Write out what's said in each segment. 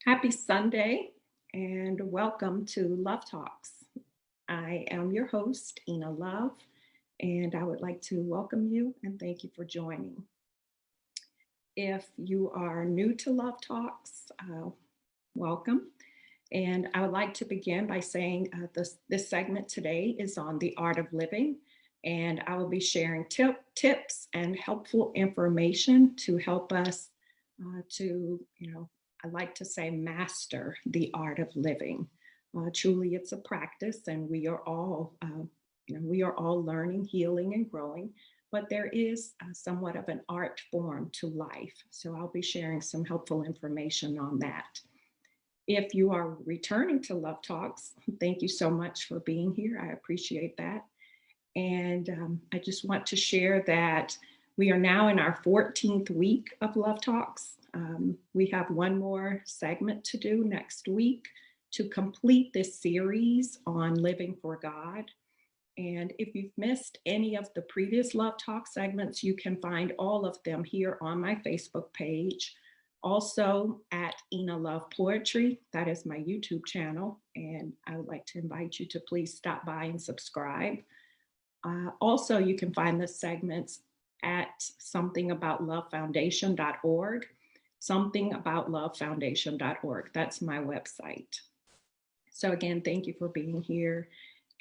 Happy Sunday and welcome to Love Talks. I am your host, Ina Love, and I would like to welcome you and thank you for joining. If you are new to Love Talks, welcome. And I would like to begin by saying this segment today is on the art of living, and I will be sharing tips and helpful information to help us I like to say, master the art of living. Truly, it's a practice, and we are all learning, healing, and growing. But there is somewhat of an art form to life. So I'll be sharing some helpful information on that. If you are returning to Love Talks, thank you so much for being here. I appreciate that. And I just want to share that we are now in our 14th week of Love Talks. We have one more segment to do next week to complete this series on living for God. And if you've missed any of the previous Love Talk segments, you can find all of them here on my Facebook page. Also at Ina Love Poetry, that is my YouTube channel. And I would like to invite you to please stop by and subscribe. Also, you can find the segments at somethingaboutlove.foundation.org, somethingaboutlove.foundation.org. That's my website. So again, thank you for being here,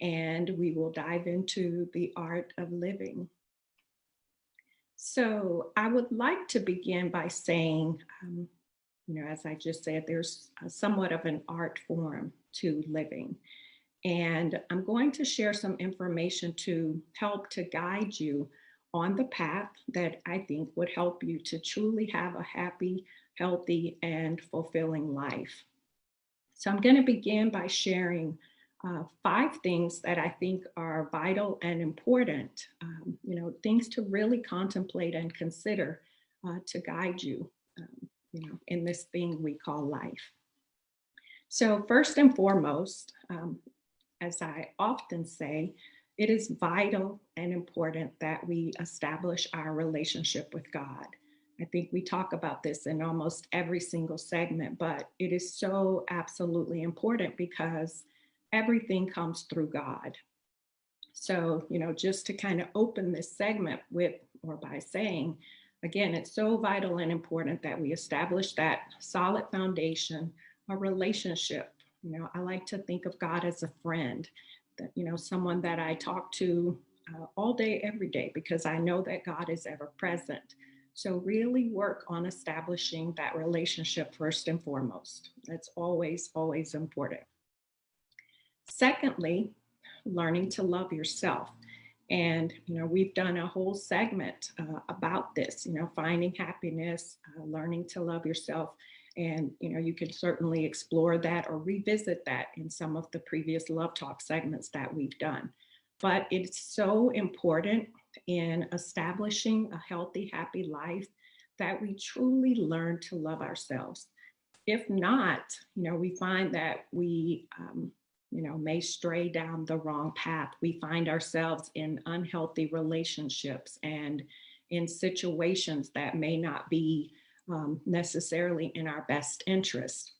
and we will dive into the art of living. So I would like to begin by saying, as I just said, there's somewhat of an art form to living. And I'm going to share some information to help to guide you on the path that I think would help you to truly have a happy, healthy, and fulfilling life. So I'm going to begin by sharing 5 things that I think are vital and important, things to really contemplate and consider to guide you, in this thing we call life. So first and foremost, as I often say, it is vital and important that we establish our relationship with God. I think we talk about this in almost every single segment, but it is so absolutely important because everything comes through God. So, just to kind of open this segment by saying, again, it's so vital and important that we establish that solid foundation, a relationship. I like to think of God as a friend, that, someone that I talk to all day, every day, because I know that God is ever present. So really work on establishing that relationship first and foremost. That's always, always important. Secondly, learning to love yourself. And, we've done a whole segment about this, finding happiness, learning to love yourself. And, you can certainly explore that or revisit that in some of the previous Love Talk segments that we've done. But it's so important in establishing a healthy, happy life that we truly learn to love ourselves. If not, we find that we, may stray down the wrong path. We find ourselves in unhealthy relationships and in situations that may not be necessarily in our best interest.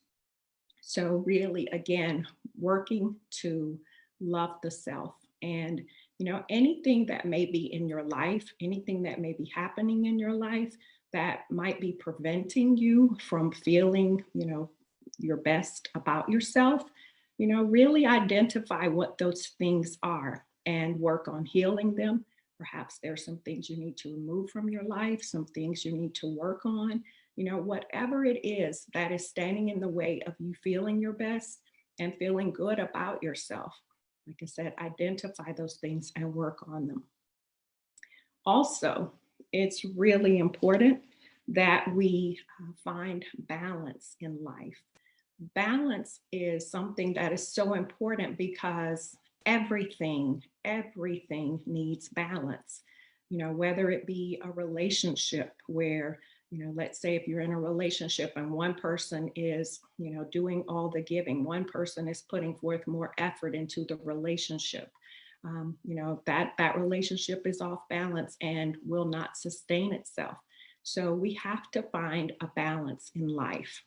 So really, again, working to love the self. And, anything that may be in your life, anything that may be happening in your life that might be preventing you from feeling, your best about yourself, really identify what those things are and work on healing them. Perhaps there's some things you need to remove from your life, some things you need to work on, whatever it is that is standing in the way of you feeling your best and feeling good about yourself. Like I said, identify those things and work on them. Also, it's really important that we find balance in life. Balance is something that is so important because everything needs balance. Whether it be a relationship where, let's say if you're in a relationship and one person is, doing all the giving, one person is putting forth more effort into the relationship. That relationship is off balance and will not sustain itself. So we have to find a balance in life.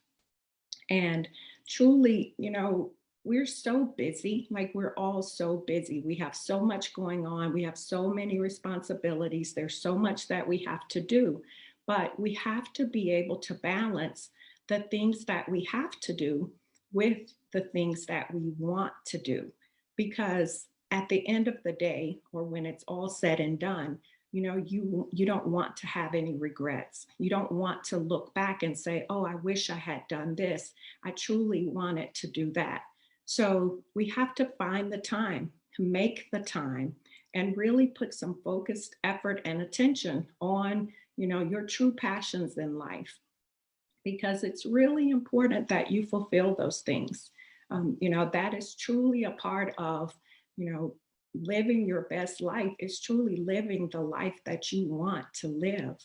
And truly, we're so busy, like we're all so busy. We have so much going on. We have so many responsibilities. There's so much that we have to do. But we have to be able to balance the things that we have to do with the things that we want to do. Because at the end of the day, or when it's all said and done, you don't want to have any regrets. You don't want to look back and say, oh, I wish I had done this. I truly wanted to do that. So we have to find the time, to make the time, and really put some focused effort and attention on your true passions in life, because it's really important that you fulfill those things. That is truly a part of, you know, living your best life, is truly living the life that you want to live.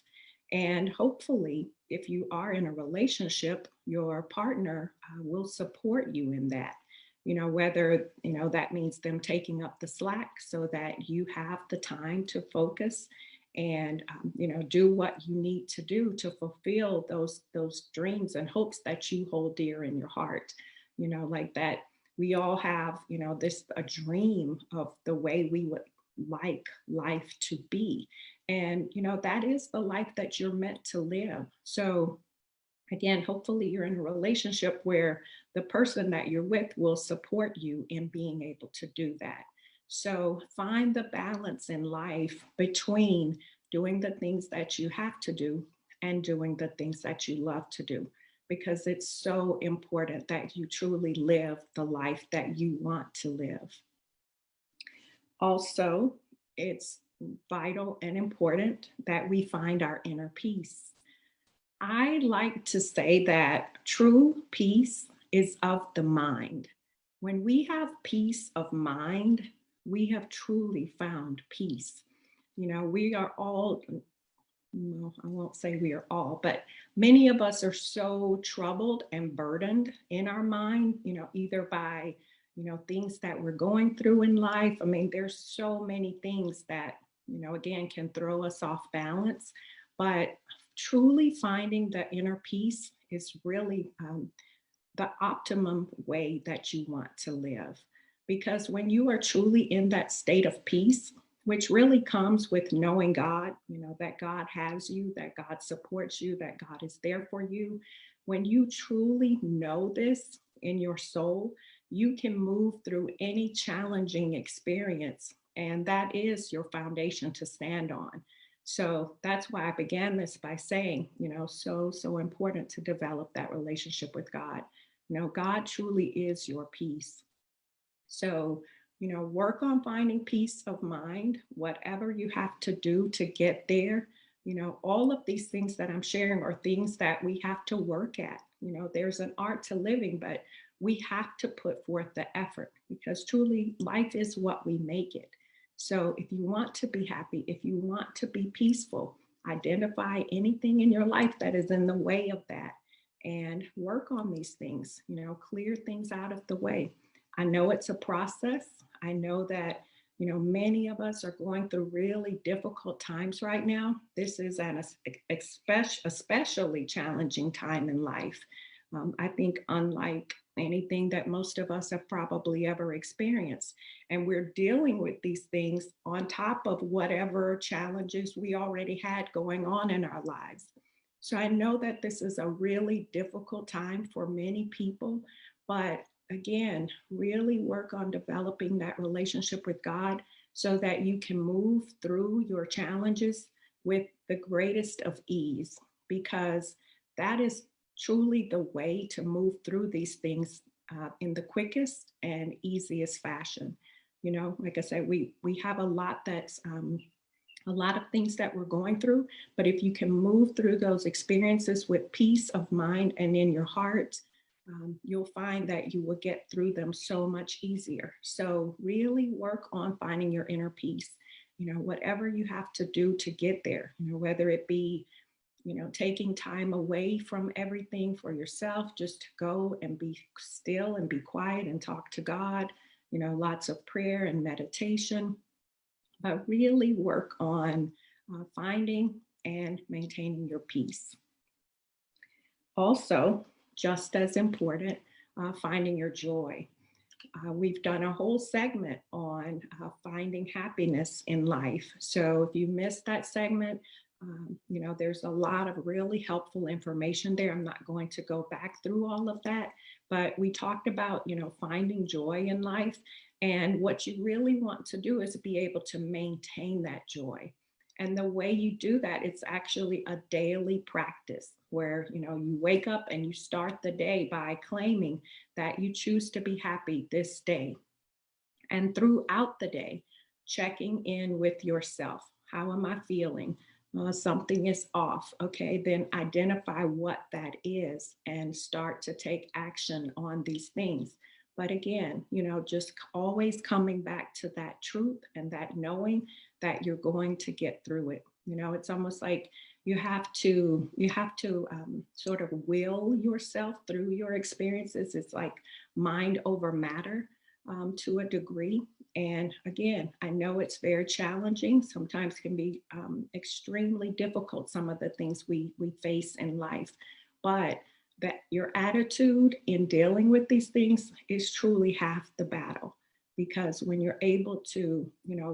And hopefully, if you are in a relationship, your partner will support you in that. Whether, that means them taking up the slack so that you have the time to focus and do what you need to do to fulfill those dreams and hopes that you hold dear in your heart. Like that, we all have this a dream of the way we would like life to be, and that is the life that you're meant to live. So again, hopefully you're in a relationship where the person that you're with will support you in being able to do that. So find the balance in life between doing the things that you have to do and doing the things that you love to do, because it's so important that you truly live the life that you want to live. Also, it's vital and important that we find our inner peace. I like to say that true peace is of the mind. When we have peace of mind, we have truly found peace. We are all, well, I won't say we are all, but many of us are so troubled and burdened in our mind, either by, things that we're going through in life. I mean, there's so many things that, again, can throw us off balance. But truly finding the inner peace is really the optimum way that you want to live. Because when you are truly in that state of peace, which really comes with knowing God, that God has you, that God supports you, that God is there for you. When you truly know this in your soul, you can move through any challenging experience. And that is your foundation to stand on. So that's why I began this by saying, so important to develop that relationship with God. God truly is your peace. So, work on finding peace of mind, whatever you have to do to get there. All of these things that I'm sharing are things that we have to work at. There's an art to living, but we have to put forth the effort, because truly life is what we make it. So if you want to be happy, if you want to be peaceful, identify anything in your life that is in the way of that and work on these things, clear things out of the way. I know it's a process. I know that, many of us are going through really difficult times right now. This is especially challenging time in life. I think unlike anything that most of us have probably ever experienced. And we're dealing with these things on top of whatever challenges we already had going on in our lives. So I know that this is a really difficult time for many people, but again, really work on developing that relationship with God so that you can move through your challenges with the greatest of ease, because that is truly the way to move through these things in the quickest and easiest fashion. Like I said, we have a lot of things that we're going through, but if you can move through those experiences with peace of mind and in your heart, you'll find that you will get through them so much easier. So really work on finding your inner peace. Whatever you have to do to get there, whether it be, taking time away from everything for yourself, just to go and be still and be quiet and talk to God, lots of prayer and meditation, but really work on finding and maintaining your peace. Also, just as important, finding your joy. We've done a whole segment on finding happiness in life. So if you missed that segment, there's a lot of really helpful information there. I'm not going to go back through all of that, but we talked about, finding joy in life. And what you really want to do is be able to maintain that joy. And the way you do that, it's actually a daily practice where, you wake up and you start the day by claiming that you choose to be happy this day. And throughout the day, checking in with yourself. How am I feeling? Something is off. Okay, then identify what that is and start to take action on these things. But again, just always coming back to that truth and that knowing that you're going to get through it. It's almost like you have to sort of will yourself through your experiences. It's like mind over matter, to a degree. And again, I know it's very challenging. Sometimes can be extremely difficult, some of the things we face in life. But that your attitude in dealing with these things is truly half the battle. Because when you're able to,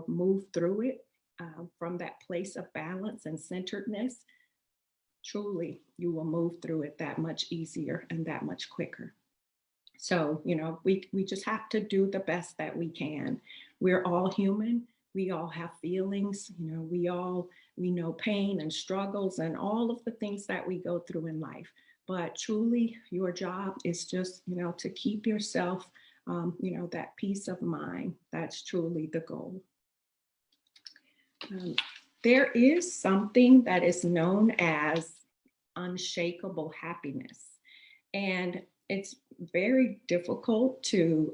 move through it from that place of balance and centeredness, truly you will move through it that much easier and that much quicker. So, we just have to do the best that we can. We're all human. We all have feelings. We know pain and struggles and all of the things that we go through in life. But truly, your job is just, to keep yourself, that peace of mind. That's truly the goal. Um, there is something that is known as unshakable happiness. And it's very difficult to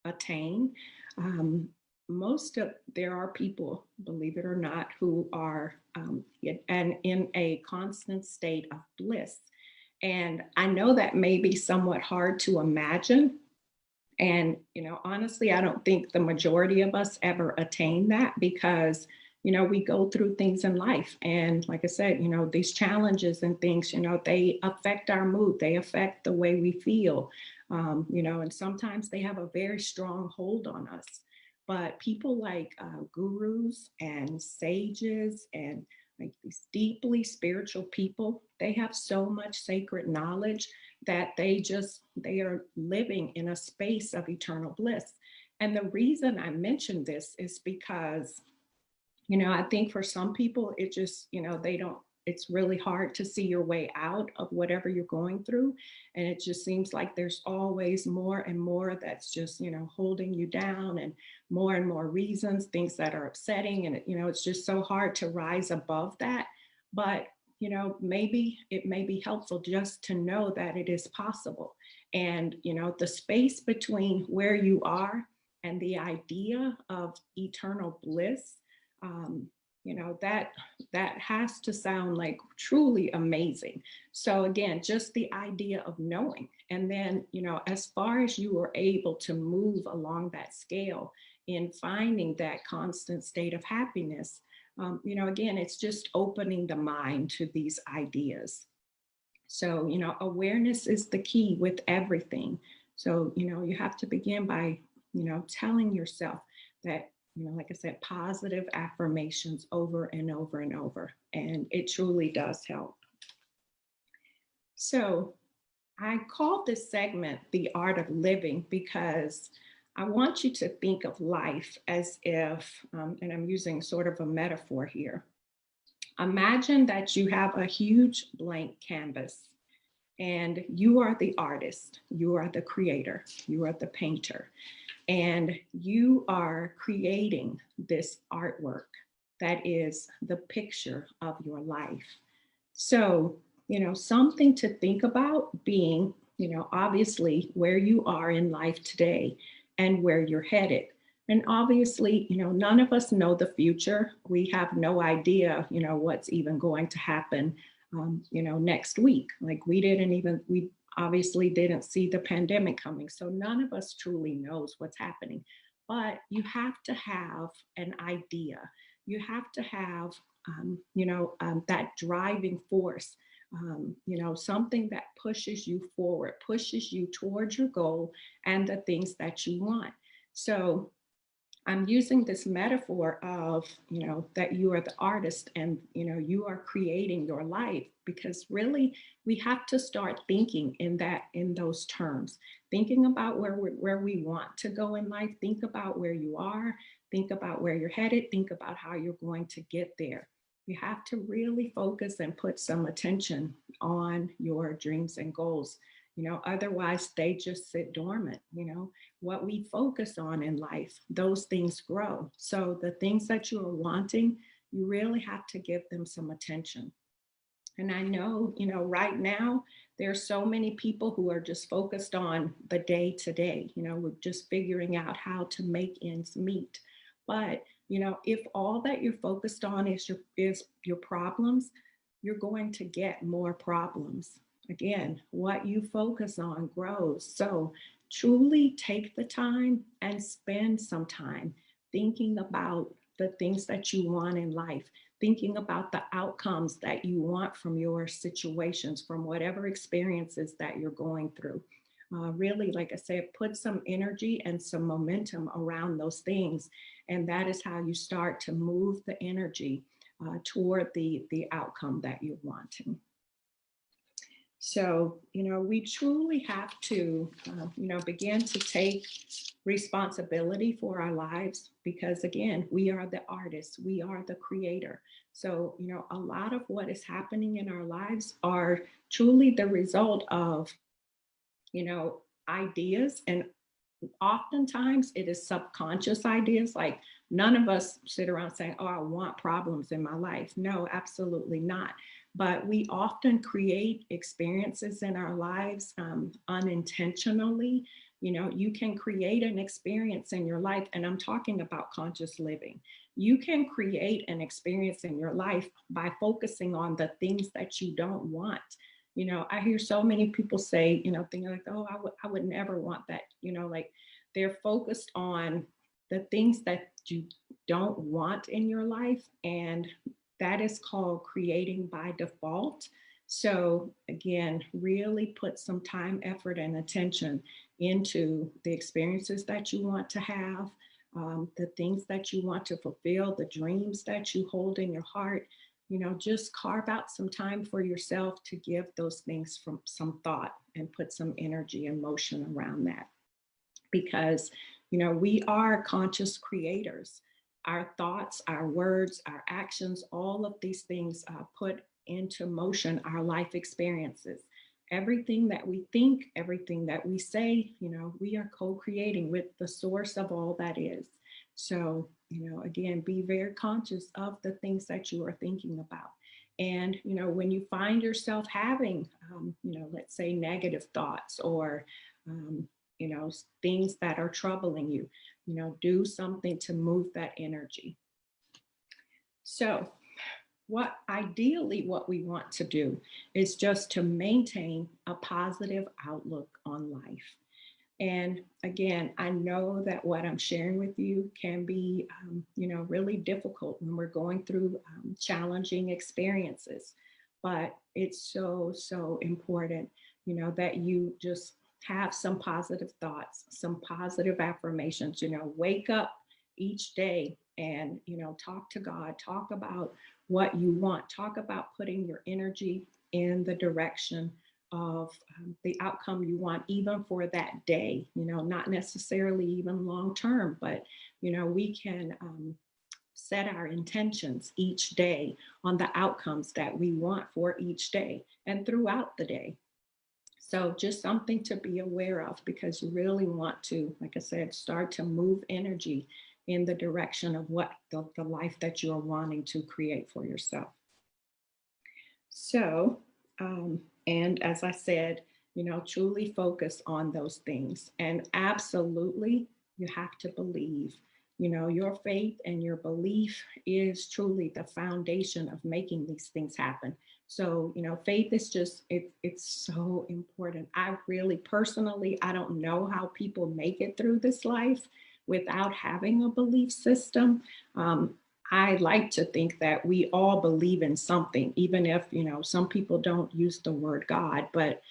attain. Um, most of There are people, believe it or not, who are in a constant state of bliss. And I know that may be somewhat hard to imagine. And, honestly, I don't think the majority of us ever attain that because, we go through things in life. And like I said, these challenges and things, they affect our mood, they affect the way we feel, and sometimes they have a very strong hold on us. But people like gurus and sages and like these deeply spiritual people, they have so much sacred knowledge that they are living in a space of eternal bliss. And the reason I mention this is because, I think for some people it just, they don't, it's really hard to see your way out of whatever you're going through. And it just seems like there's always more and more that's just, holding you down, and more reasons, things that are upsetting. And, it's just so hard to rise above that. But, maybe it may be helpful just to know that it is possible. And, the space between where you are and the idea of eternal bliss, um, that has to sound like truly amazing. So again, just the idea of knowing, and then, as far as you are able to move along that scale in finding that constant state of happiness, again, it's just opening the mind to these ideas. So, awareness is the key with everything. So, you have to begin by, telling yourself that, like I said, positive affirmations over and over and over. And it truly does help. So, I called this segment The Art of Living because I want you to think of life as if, and I'm using sort of a metaphor here. Imagine that you have a huge blank canvas and you are the artist, you are the creator, you are the painter, and you are creating this artwork that is the picture of your life. So, something to think about being, obviously where you are in life today and where you're headed. And obviously, none of us know the future. We have no idea, what's even going to happen, next week. Like we obviously didn't see the pandemic coming. So none of us truly knows what's happening. But you have to have an idea. You have to have, that driving force something that pushes you forward, pushes you towards your goal and the things that you want. So I'm using this metaphor of, that you are the artist and, you are creating your life, because really we have to start thinking in those terms, thinking about where we want to go in life, think about where you are, think about where you're headed, think about how you're going to get there. You have to really focus and put some attention on your dreams and goals. Otherwise they just sit dormant. What we focus on in life, those things grow. So the things that you are wanting, you really have to give them some attention. And I know, right now, there's so many people who are just focused on the day to day, we're just figuring out how to make ends meet. But, if all that you're focused on is your problems, you're going to get more problems. Again, what you focus on grows. So truly take the time and spend some time thinking about the things that you want in life, thinking about the outcomes that you want from your situations, from whatever experiences that you're going through. Really, like I said, put some energy and some momentum around those things. And that is how you start to move the energy toward the outcome that you're wanting. So, we truly have to, begin to take responsibility for our lives, because again, we are the artists, we are the creator. So, a lot of what is happening in our lives are truly the result of, ideas. And oftentimes it is subconscious ideas. Like, none of us sit around saying, oh, I want problems in my life. No, absolutely not. But we often create experiences in our lives unintentionally. You can create an experience in your life, and I'm talking about conscious living. You can create an experience in your life by focusing on the things that you don't want. I hear so many people say, things like, oh, I would never want that. Like, they're focused on the things that you don't want in your life. And that is called creating by default. So again, really put some time, effort, and attention into the experiences that you want to have, the things that you want to fulfill, the dreams that you hold in your heart. Just carve out some time for yourself to give those things from some thought and put some energy and motion around that. Because, we are conscious creators. Our thoughts, our words, our actions, all of these things put into motion our life experiences. Everything that we think, everything that we say, we are co-creating with the source of all that is. So, again, be very conscious of the things that you are thinking about. And, when you find yourself having, let's say negative thoughts or, things that are troubling you, do something to move that energy. So, what we want to do is just to maintain a positive outlook on life. And again, I know that what I'm sharing with you can be, really difficult when we're going through challenging experiences. But it's so, so important, that you just have some positive thoughts, some positive affirmations, wake up each day and, talk to God, talk about what you want, talk about putting your energy in the direction of the outcome you want, even for that day, not necessarily even long term, but, we can set our intentions each day on the outcomes that we want for each day and throughout the day. So just something to be aware of, because you really want to, like I said, start to move energy in the direction of what the life that you're wanting to create for yourself. So, and as I said, truly focus on those things. And absolutely, you have to believe. Your faith and your belief is truly the foundation of making these things happen. So, faith is just, it's so important. I really personally, I don't know how people make it through this life without having a belief system. I like to think that we all believe in something, even if, some people don't use the word God, but,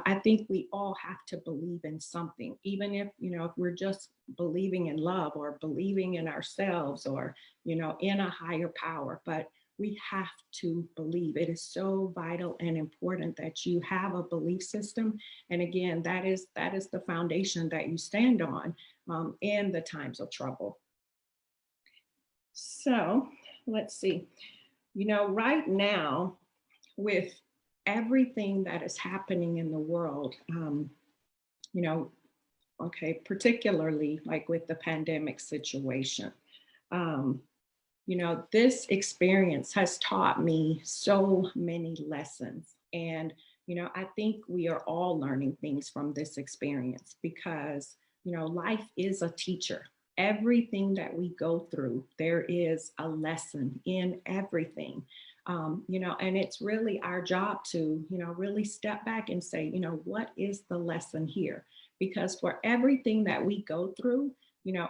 I think we all have to believe in something, even if, if we're just believing in love or believing in ourselves or, in a higher power. But we have to believe. It is so vital and important that you have a belief system. And again, that is the foundation that you stand on in the times of trouble. So let's see. Right now, with everything that is happening in the world, you know, okay, particularly like with the pandemic situation, um, this experience has taught me so many lessons. And, I think we are all learning things from this experience because, life is a teacher. Everything that we go through, there is a lesson in everything. And it's really our job to, really step back and say, what is the lesson here? Because for everything that we go through,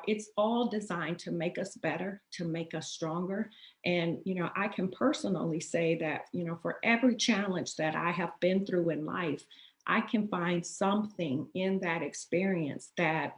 it's all designed to make us better, to make us stronger. And, I can personally say that, for every challenge that I have been through in life, I can find something in that experience that,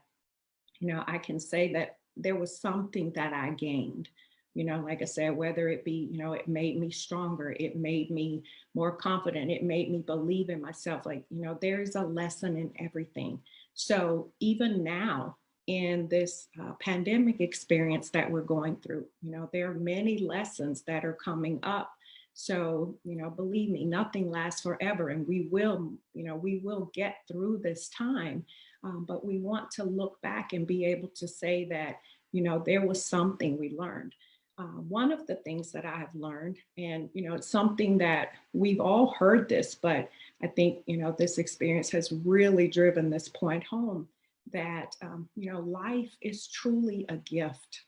I can say that there was something that I gained. Like I said, whether it be, it made me stronger, it made me more confident, it made me believe in myself. Like, there's a lesson in everything. So even now, in this pandemic experience that we're going through, there are many lessons that are coming up. So, believe me, nothing lasts forever, and we will get through this time. But we want to look back and be able to say that, there was something we learned. One of the things that I have learned, and it's something that we've all heard this, but I think this experience has really driven this point home that life is truly a gift.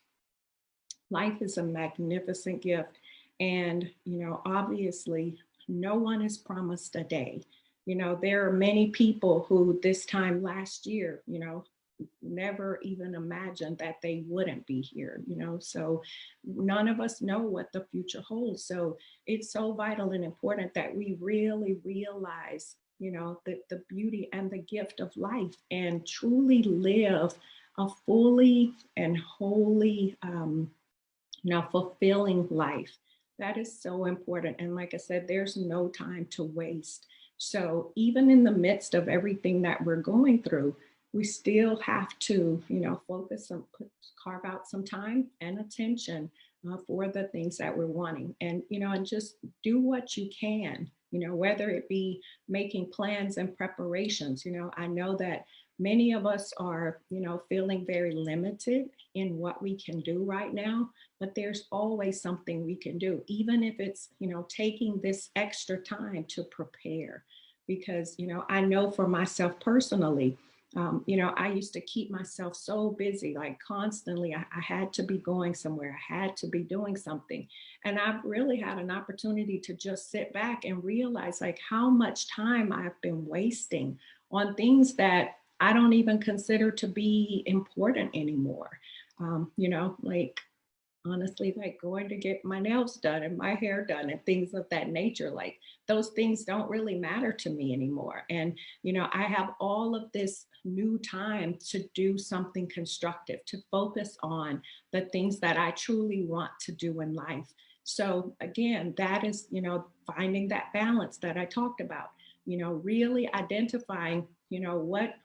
Life is a magnificent gift, and obviously, no one is promised a day. There are many people who this time last year, never even imagined that they wouldn't be here, so none of us know what the future holds. So it's so vital and important that we really realize, the beauty and the gift of life and truly live a fully and wholly, fulfilling life. That is so important. And like I said, there's no time to waste. So even in the midst of everything that we're going through, we still have to, focus and carve out some time and attention for the things that we're wanting, and and just do what you can. Whether it be making plans and preparations. I know that many of us are, feeling very limited in what we can do right now, but there's always something we can do, even if it's, taking this extra time to prepare. Because, I know for myself personally, I used to keep myself so busy, like constantly. I had to be going somewhere, I had to be doing something. And I've really had an opportunity to just sit back and realize like how much time I've been wasting on things that I don't even consider to be important anymore. Like honestly, like going to get my nails done and my hair done and things of that nature. Like those things don't really matter to me anymore. And, I have all of this new time to do something constructive, to focus on the things that I truly want to do in life. So again, that is, finding that balance that I talked about, really identifying,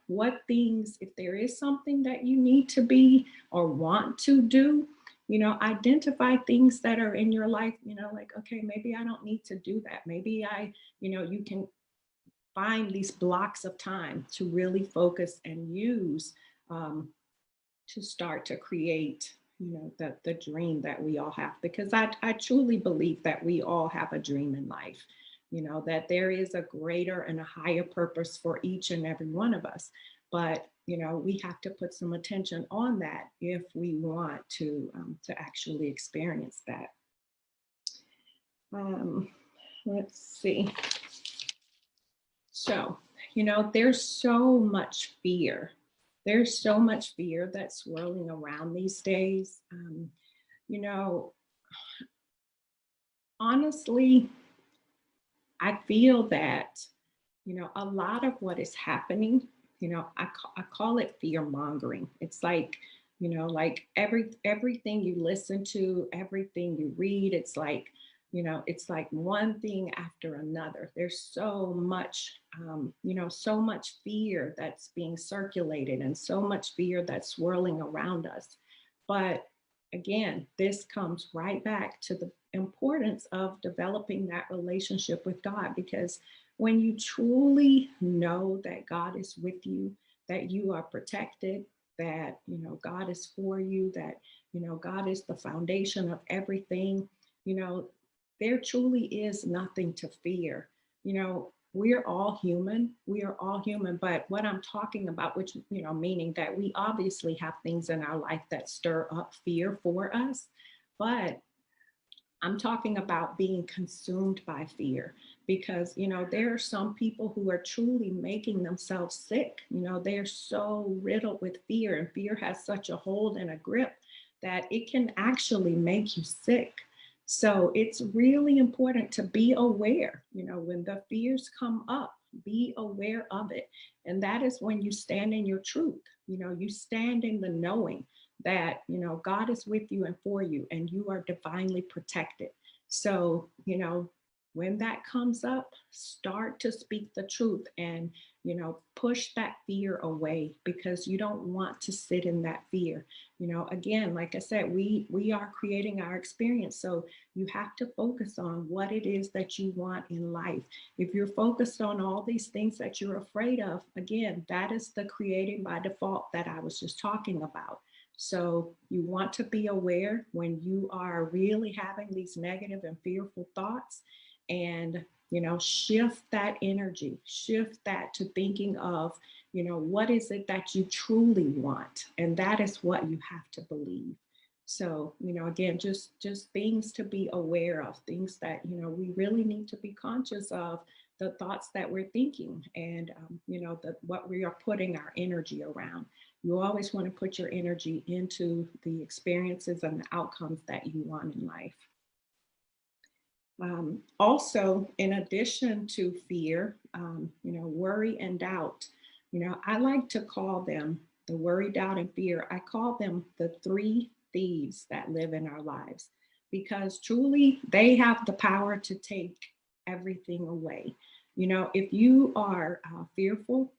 what things, if there is something that you need to be or want to do, identify things that are in your life, like, okay, maybe I don't need to do that. Maybe you can find these blocks of time to really focus and use um, to start to create, the dream that we all have. Because I truly believe that we all have a dream in life, that there is a greater and a higher purpose for each and every one of us. But we have to put some attention on that if we want to actually experience that. Um, let's see. So, there's so much fear. There's so much fear that's swirling around these days. You know, Honestly, I feel that, a lot of what is happening, I call it fear mongering. It's like, like everything you listen to, everything you read, it's like one thing after another. There's so much, so much fear that's being circulated and so much fear that's swirling around us. But again, this comes right back to the importance of developing that relationship with God, because when you truly know that God is with you, that you are protected, that God is for you, that God is the foundation of everything, you know there truly is nothing to fear. We're all human. We are all human. But what I'm talking about, which, meaning that we obviously have things in our life that stir up fear for us. But I'm talking about being consumed by fear, because, there are some people who are truly making themselves sick. They're so riddled with fear, and fear has such a hold and a grip that it can actually make you sick. So it's really important to be aware, when the fears come up, be aware of it. And that is when you stand in your truth. You stand in the knowing that God is with you and for you, and you are divinely protected. So when that comes up, start to speak the truth, and push that fear away, because you don't want to sit in that fear. Again, like I said, we are creating our experience. So you have to focus on what it is that you want in life. If you're focused on all these things that you're afraid of, again, that is the creating by default that I was just talking about. So you want to be aware when you are really having these negative and fearful thoughts, and shift that energy, shift that to thinking of, what is it that you truly want, and that is what you have to believe. So again, just things to be aware of, things that we really need to be conscious of, the thoughts that we're thinking, and what we are putting our energy around. You always want to put your energy into the experiences and the outcomes that you want in life. Also, in addition to fear, worry and doubt, I like to call them the worry, doubt, and fear. I call them the three thieves that live in our lives, because truly they have the power to take everything away. If you are fearful,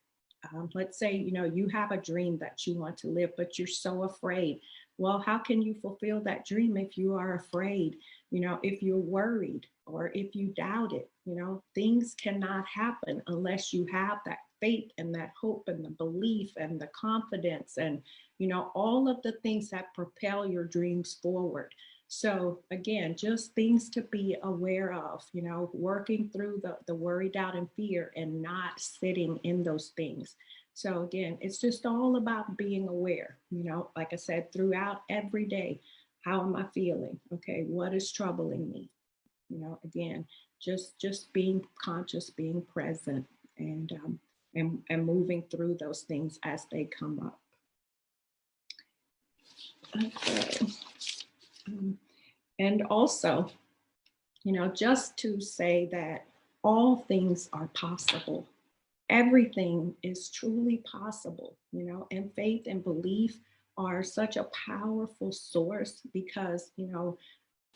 let's say, you have a dream that you want to live, but you're so afraid. Well, how can you fulfill that dream if you are afraid? If you're worried or if you doubt it, things cannot happen unless you have that faith and that hope and the belief and the confidence and, all of the things that propel your dreams forward. So again, just things to be aware of, working through the worry, doubt, and fear, and not sitting in those things. So again, it's just all about being aware, like I said, throughout every day. How am I feeling? Okay, what is troubling me? Again, just being conscious, being present, and moving through those things as they come up. Okay. Um, and also, just to say that all things are possible. Everything is truly possible, and faith and belief are such a powerful source, because,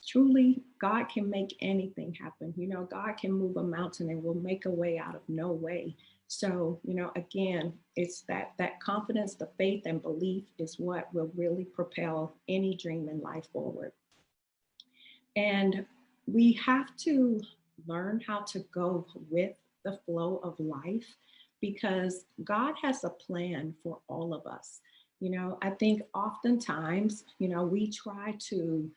truly God can make anything happen. God can move a mountain and will make a way out of no way. So, again, it's that confidence, the faith and belief is what will really propel any dream in life forward. And we have to learn how to go with the flow of life, because God has a plan for all of us. I think oftentimes, we try to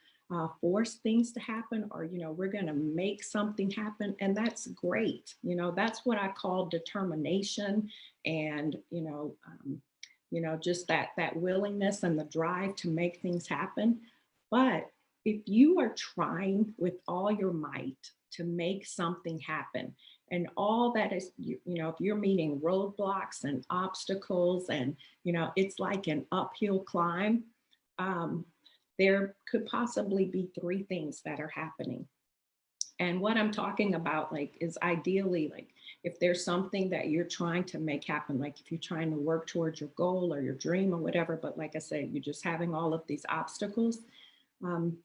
force things to happen, or, we're going to make something happen. And that's great. That's what I call determination, and, just that willingness and the drive to make things happen. But if you are trying with all your might to make something happen, and all that is, if you're meeting roadblocks and obstacles, and it's like an uphill climb, um, there could possibly be three things that are happening. And what I'm talking about, like, is ideally, like, if there's something that you're trying to make happen, like if you're trying to work towards your goal or your dream or whatever, but like I said, you're just having all of these obstacles, um,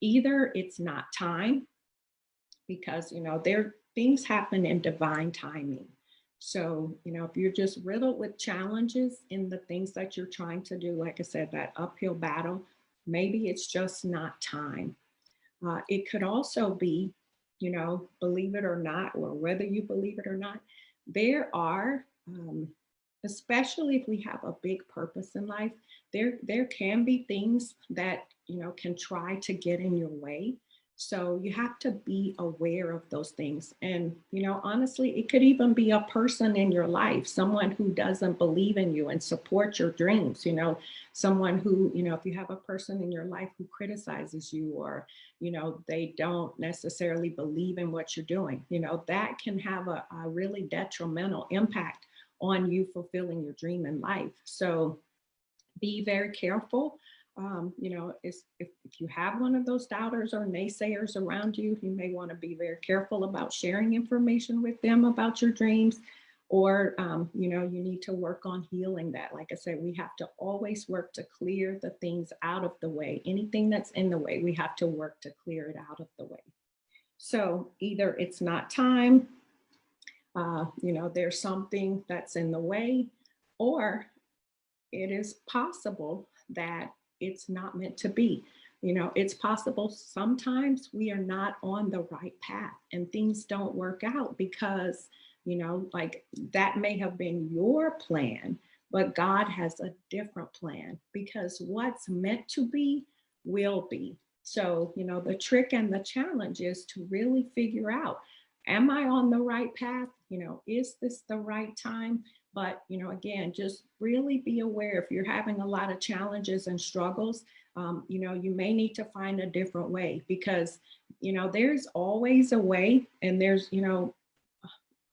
either it's not time, because, there things happen in divine timing. So, if you're just riddled with challenges in the things that you're trying to do, like I said, that uphill battle, maybe it's just not time. It could also be, believe it or not, or whether you believe it or not, there are, especially if we have a big purpose in life, there can be things that can try to get in your way. So you have to be aware of those things. And honestly, it could even be a person in your life, someone who doesn't believe in you and support your dreams. Someone who, if you have a person in your life who criticizes you, or they don't necessarily believe in what you're doing, that can have a really detrimental impact on you fulfilling your dream in life. So be very careful. If you have one of those doubters or naysayers around you, you may want to be very careful about sharing information with them about your dreams, or you need to work on healing that. Like I said, we have to always work to clear the things out of the way. Anything that's in the way, we have to work to clear it out of the way. So either it's not time, there's something that's in the way, or it is possible that it's not meant to be. It's possible sometimes we are not on the right path and things don't work out because, like, that may have been your plan, but God has a different plan, because what's meant to be will be. So, the trick and the challenge is to really figure out, am I on the right path? Is this the right time? But, again, just really be aware if you're having a lot of challenges and struggles, you may need to find a different way, because, there's always a way, and there's,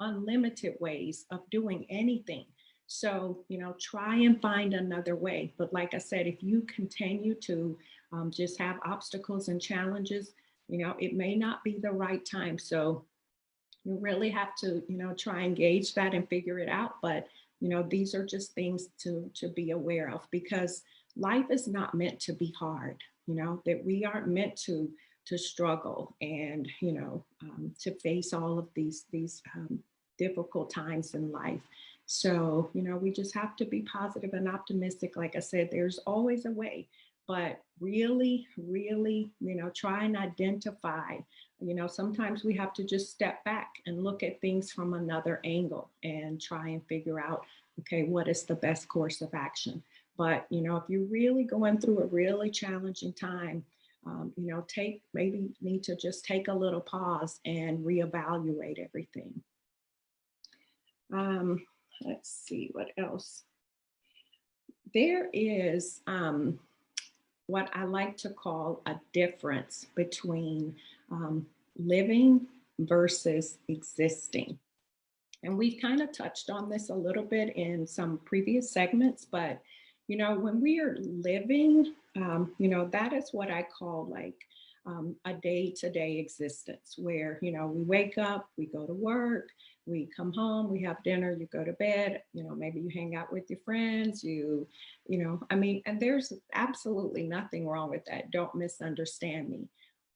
unlimited ways of doing anything. So, try and find another way. But like I said, if you continue to just have obstacles and challenges, it may not be the right time. So, you really have to try and gauge that and figure it out. But these are just things to be aware of, because life is not meant to be hard. That we aren't meant to struggle and to face all of these difficult times in life. So we just have to be positive and optimistic. Like I said, there's always a way, but really, really, try and identify. Sometimes we have to just step back and look at things from another angle and try and figure out, okay, what is the best course of action? But, if you're really going through a really challenging time, maybe need to just take a little pause and reevaluate everything. Let's see what else. There is what I like to call a difference between living versus existing. And we've kind of touched on this a little bit in some previous segments, but when we are living, that is what I call like a day-to-day existence, where we wake up, we go to work, we come home, we have dinner, you go to bed, maybe you hang out with your friends, and there's absolutely nothing wrong with that. Don't misunderstand me.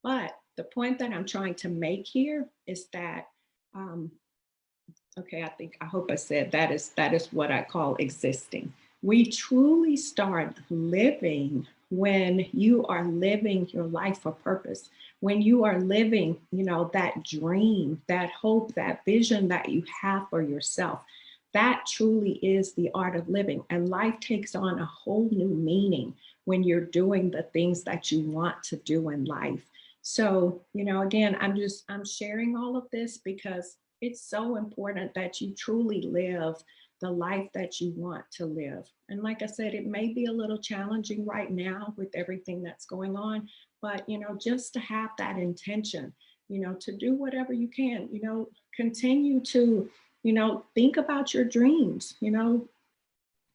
But the point that I'm trying to make here is that, okay, I hope I said that is what I call existing. We truly start living when you are living your life for purpose, when you are living, that dream, that hope, that vision that you have for yourself. That truly is the art of living. And life takes on a whole new meaning when you're doing the things that you want to do in life. So, again, I'm sharing all of this because it's so important that you truly live the life that you want to live. And like I said, it may be a little challenging right now with everything that's going on, but just to have that intention, to do whatever you can, continue to, think about your dreams,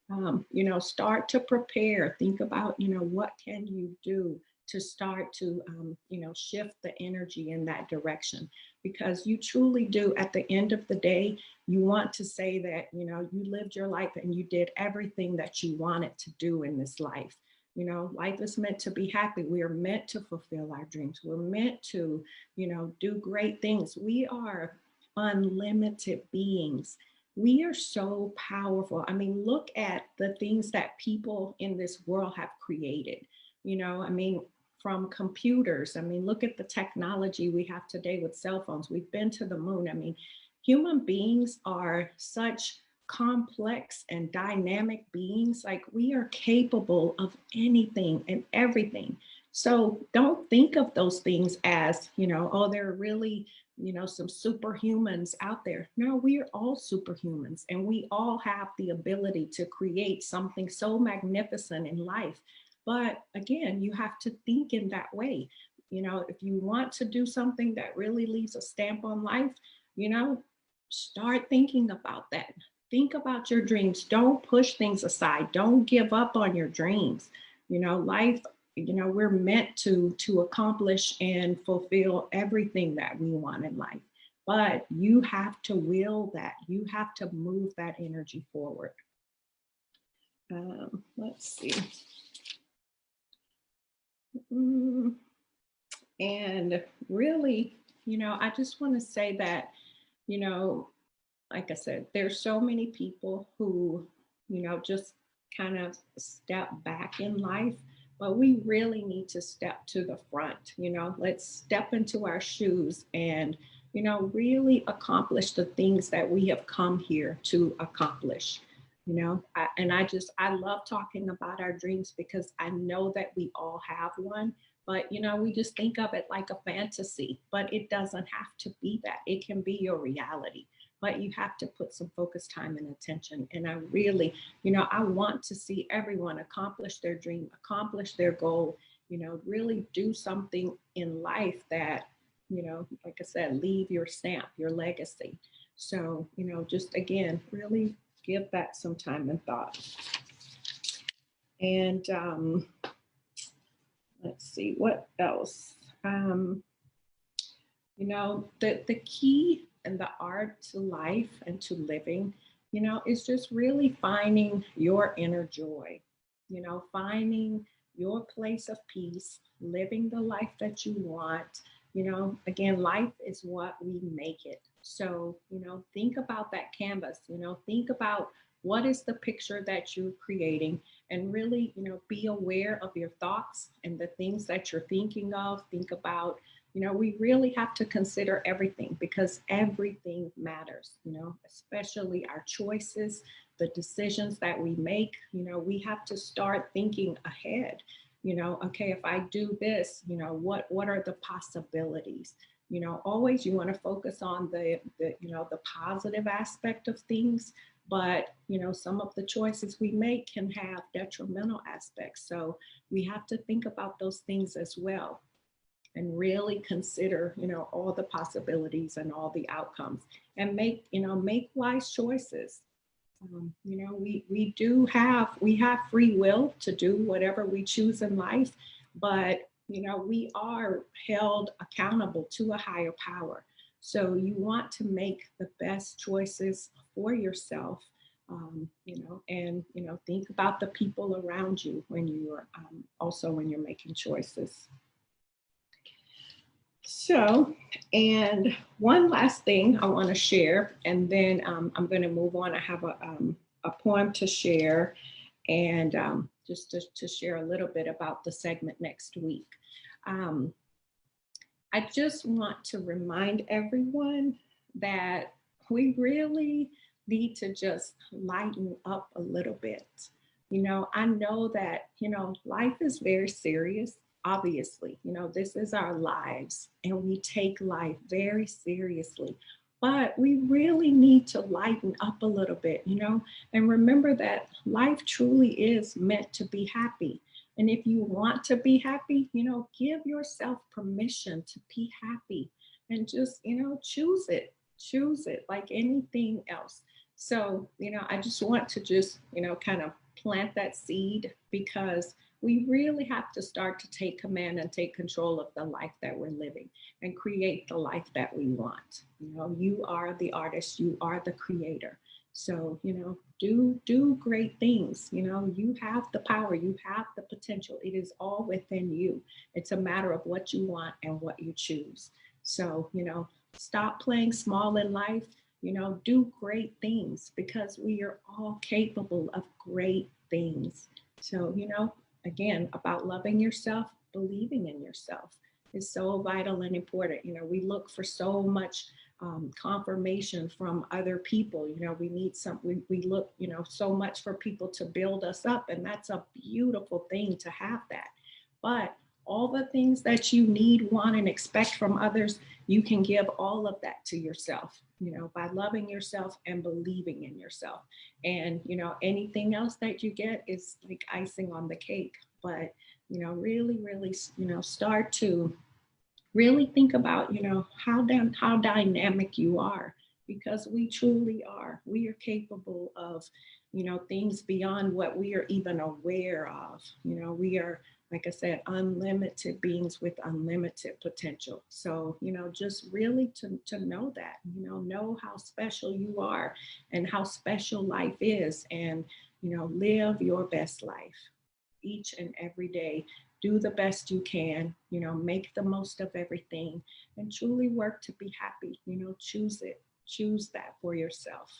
You know, start to prepare. Think about, you know, what can you do to start to, you know, shift the energy in that direction, because you truly do. At the end of the day, you want to say that, you know, you lived your life and you did everything that you wanted to do in this life. You know, life is meant to be happy. We are meant to fulfill our dreams. We're meant to, you know, do great things. We are unlimited beings. We are so powerful. I mean, look at the things that people in this world have created. You know, I mean, from computers, I mean, look at the technology we have today with cell phones. We've been to the moon. I mean, human beings are such complex and dynamic beings. Like, we are capable of anything and everything. So don't think of those things as, you know, oh, they're really, you know, some superhumans out there. No, we are all superhumans, and we all have the ability to create something so magnificent in life. But again, you have to think in that way. You know, if you want to do something that really leaves a stamp on life, you know, start thinking about that. Think about your dreams. Don't push things aside. Don't give up on your dreams. You know, life, you know, we're meant to accomplish and fulfill everything that we want in life. But you have to will that. You have to move that energy forward. Let's see. Mm, And really, you know, I just want to say that, you know, like I said, there's so many people who, you know, just kind of step back in life, but we really need to step to the front. You know, let's step into our shoes and, you know, really accomplish the things that we have come here to accomplish. You know, I love talking about our dreams because I know that we all have one, but you know, we just think of it like a fantasy, but it doesn't have to be that. It can be your reality, but you have to put some focus, time, and attention. And I really, you know, I want to see everyone accomplish their dream, accomplish their goal, you know, really do something in life that, you know, like I said, leave your stamp, your legacy. So, you know, just again, really give that some time and thought. And let's see, what else? Um, You know, the key and the art to life and to living, you know, is just really finding your inner joy, you know, finding your place of peace, living the life that you want. You know, again, life is what we make it. So, you know, think about that canvas, you know, think about what is the picture that you're creating, and really, you know, be aware of your thoughts and the things that you're thinking of. Think about, you know, we really have to consider everything, because everything matters, you know, especially our choices, the decisions that we make. You know, we have to start thinking ahead. You know, okay, if I do this, you know, what are the possibilities? You know, always you want to focus on the you know, the positive aspect of things, but you know, some of the choices we make can have detrimental aspects. So we have to think about those things as well, and really consider, you know, all the possibilities and all the outcomes, and make, you know, make wise choices. You know, we have free will to do whatever we choose in life, but you know, we are held accountable to a higher power. So you want to make the best choices for yourself. You know, and you know, think about the people around you when you are, also when you're making choices. So, and one last thing I want to share, and then I'm going to move on. I have a poem to share, and just to share a little bit about the segment next week. Um, I just want to remind everyone that we really need to just lighten up a little bit. You know, I know that, you know, life is very serious. Obviously, you know, this is our lives and we take life very seriously. But we really need to lighten up a little bit, you know, and remember that life truly is meant to be happy. And if you want to be happy, you know, give yourself permission to be happy, and just, you know, choose it like anything else. So, I just want to just, kind of plant that seed, because we really have to start to take command and take control of the life that we're living and create the life that we want. You are the artist, you are the creator. So, do great things. You have the power, you have the potential. It is all within you. It's a matter of what you want and what you choose. So, stop playing small in life. Do great things, because we are all capable of great things. So, again, about loving yourself, believing in yourself is so vital and important. We look for so much confirmation from other people. We need we look, so much for people to build us up, and that's a beautiful thing to have that. But all the things that you need, want, and expect from others, you can give all of that to yourself, by loving yourself and believing in yourself. And, anything else that you get is like icing on the cake. But, really, really, start to really think about, how dynamic you are, because we truly are. We are capable of, things beyond what we are even aware of. We are, like I said, unlimited beings with unlimited potential. So, just really to know that, know how special you are and how special life is, and, live your best life each and every day. Do the best you can, make the most of everything, and truly work to be happy. Choose it, choose that for yourself.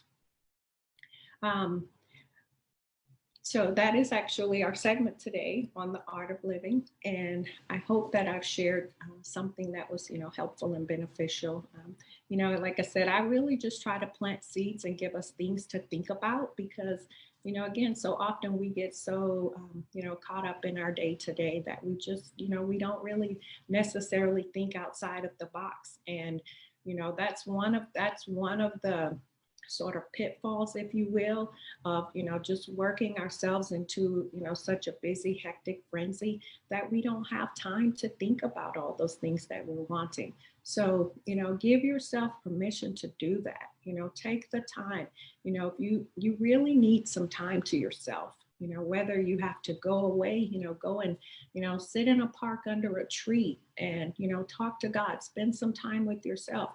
So that is actually our segment today on the art of living. And I hope that I've shared something that was, helpful and beneficial. Like I said, I really just try to plant seeds and give us things to think about, because, again, so often we get so, caught up in our day to day that we just, we don't really necessarily think outside of the box. And, that's one of the sort of pitfalls, if you will, of, just working ourselves into, such a busy, hectic frenzy that we don't have time to think about all those things that we're wanting. So, give yourself permission to do that. Take the time. If you really need some time to yourself, whether you have to go away, go and, sit in a park under a tree and, talk to God, spend some time with yourself.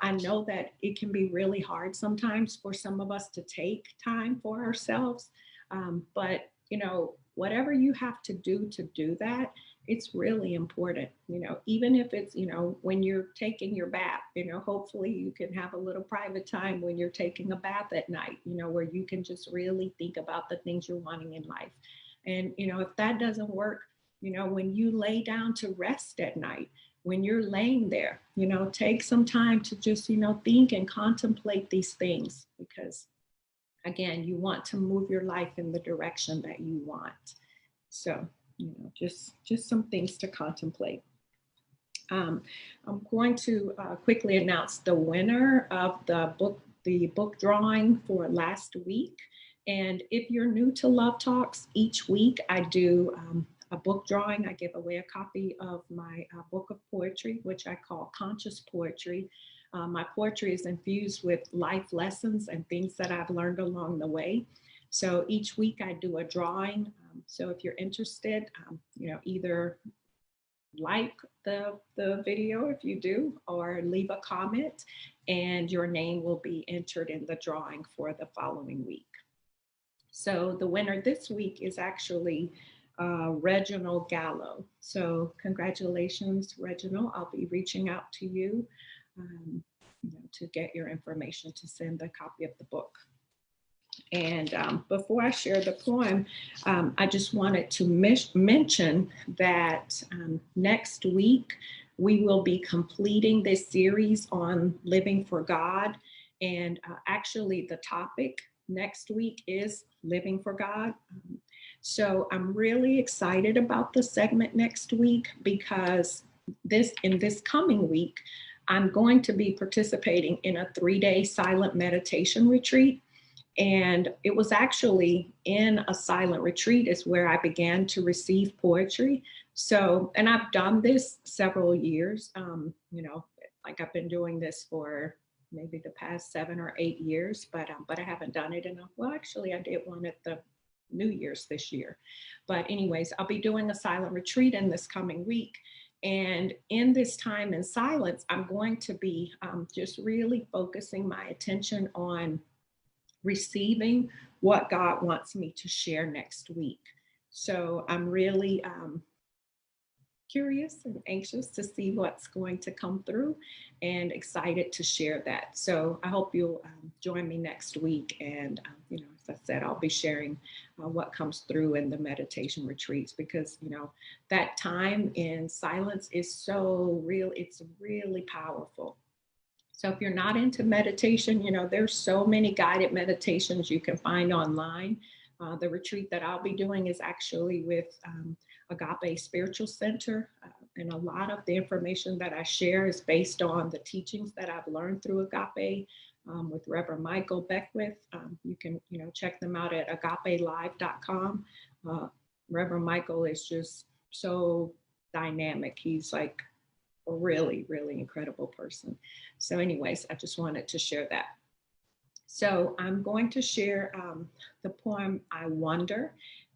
I know that it can be really hard sometimes for some of us to take time for ourselves. But, whatever you have to do that, it's really important, even if it's, when you're taking your bath, hopefully you can have a little private time when you're taking a bath at night, where you can just really think about the things you're wanting in life. And, if that doesn't work, when you lay down to rest at night, when you're laying there, take some time to just, think and contemplate these things, because again, you want to move your life in the direction that you want. So, just some things to contemplate. I'm going to quickly announce the winner of the book drawing for last week. And if you're new to Love Talks, each week I do a book drawing. I give away a copy of my book of poetry, which I call Conscious Poetry. My poetry is infused with life lessons and things that I've learned along the way. So each week I do a drawing. So if you're interested, either like the video if you do, or leave a comment, and your name will be entered in the drawing for the following week. So the winner this week is actually Reginald Gallo. So congratulations, Reginald. I'll be reaching out to you, to get your information to send a copy of the book. And before I share the poem, I just wanted to mention that next week we will be completing this series on living for God. And actually the topic next week is living for God. So I'm really excited about the segment next week, because in this coming week, I'm going to be participating in a 3-day silent meditation retreat. And it was actually in a silent retreat is where I began to receive poetry. So, and I've done this several years, like I've been doing this for maybe the past 7 or 8 years, but I haven't done it in well, actually, I did one at the New Year's this year. But anyways, I'll be doing a silent retreat in this coming week. And in this time in silence, I'm going to be just really focusing my attention on receiving what God wants me to share next week. So I'm really curious and anxious to see what's going to come through and excited to share that. So I hope you'll join me next week. And, as I said, I'll be sharing what comes through in the meditation retreats, because, that time in silence is so real. It's really powerful. So if you're not into meditation, there's so many guided meditations you can find online. The retreat that I'll be doing is actually with Agape Spiritual Center. And a lot of the information that I share is based on the teachings that I've learned through Agape with Reverend Michael Beckwith. You can, check them out at agapelive.com. Reverend Michael is just so dynamic. He's like a really, really incredible person. So anyways, I just wanted to share that. So I'm going to share the poem, I Wonder.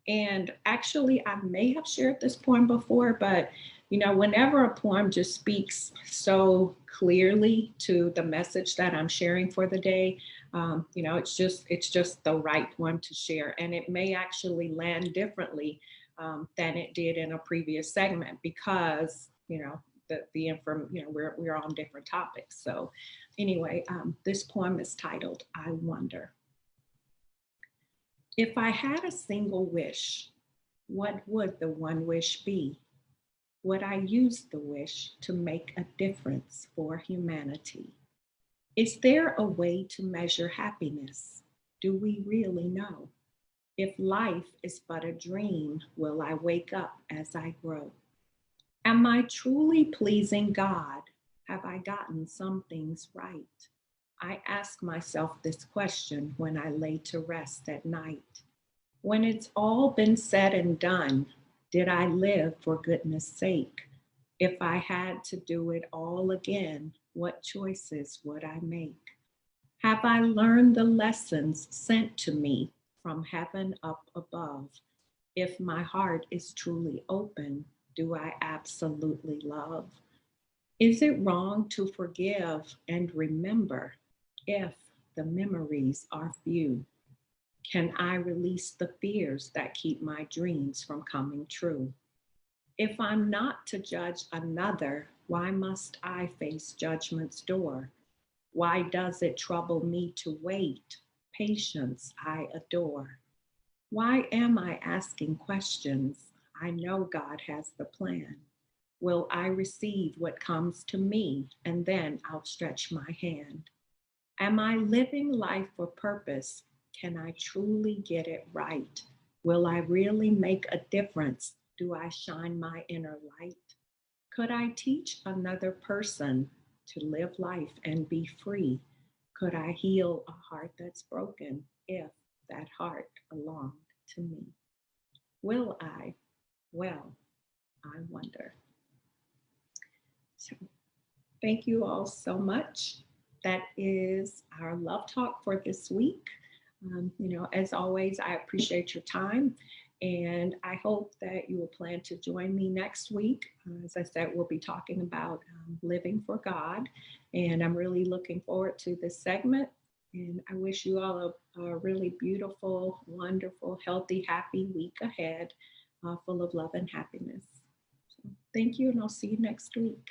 And actually, I may have shared this poem before, but whenever a poem just speaks so clearly to the message that I'm sharing for the day, it's just the right one to share. And it may actually land differently than it did in a previous segment, because, the information, we're on different topics. So anyway, this poem is titled, I Wonder. If I had a single wish, what would the one wish be? Would I use the wish to make a difference for humanity? Is there a way to measure happiness? Do we really know? If life is but a dream, will I wake up as I grow? Am I truly pleasing God? Have I gotten some things right? I ask myself this question when I lay to rest at night. When it's all been said and done, did I live for goodness sake? If I had to do it all again, what choices would I make? Have I learned the lessons sent to me from heaven up above? If my heart is truly open, do I absolutely love? Is it wrong to forgive and remember if the memories are few? Can I release the fears that keep my dreams from coming true? If I'm not to judge another, why must I face judgment's door? Why does it trouble me to wait? Patience I adore. Why am I asking questions? I know God has the plan. Will I receive what comes to me, and then outstretch my hand? Am I living life for purpose? Can I truly get it right? Will I really make a difference? Do I shine my inner light? Could I teach another person to live life and be free? Could I heal a heart that's broken if that heart belonged to me? Will I? Well, I wonder. So thank you all so much. That is our love talk for this week. As always, I appreciate your time, and I hope that you will plan to join me next week. As I said, we'll be talking about living for God, and I'm really looking forward to this segment. And I wish you all a really beautiful, wonderful, healthy, happy week ahead, full of love and happiness. So thank you, and I'll see you next week.